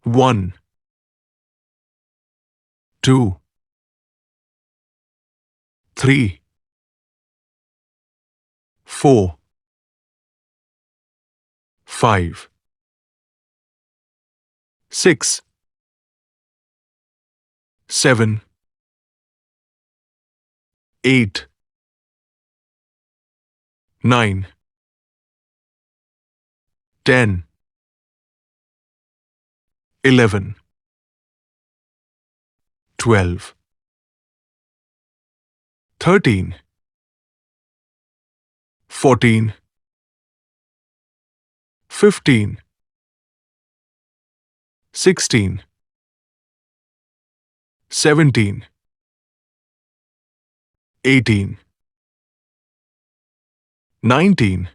1, 2, 3, 4, 5, 6, 7, 8, 9, 10, 11, 12, 13, 14, 15, 16, 17, 18, 19,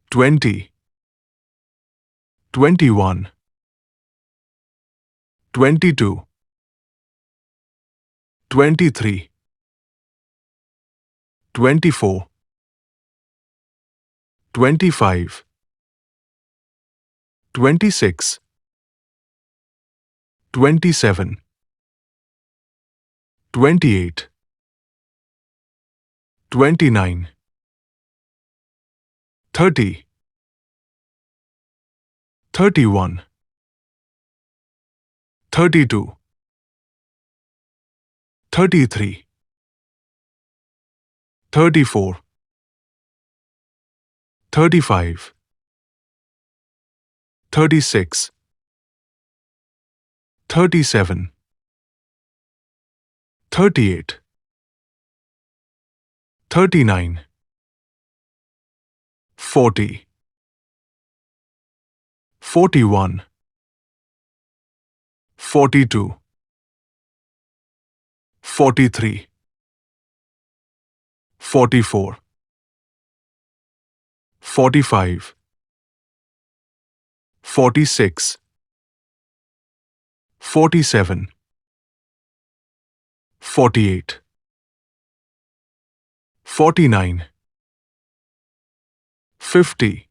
20, 21, 22, 23, 24, 25, 26, 27, 28, 29, 30, 31, 32, 33, 34, 35, 36, 37, 38, 39, 40, 41, 42, 43, 44, 45, 46, 47, 48, 49, 50,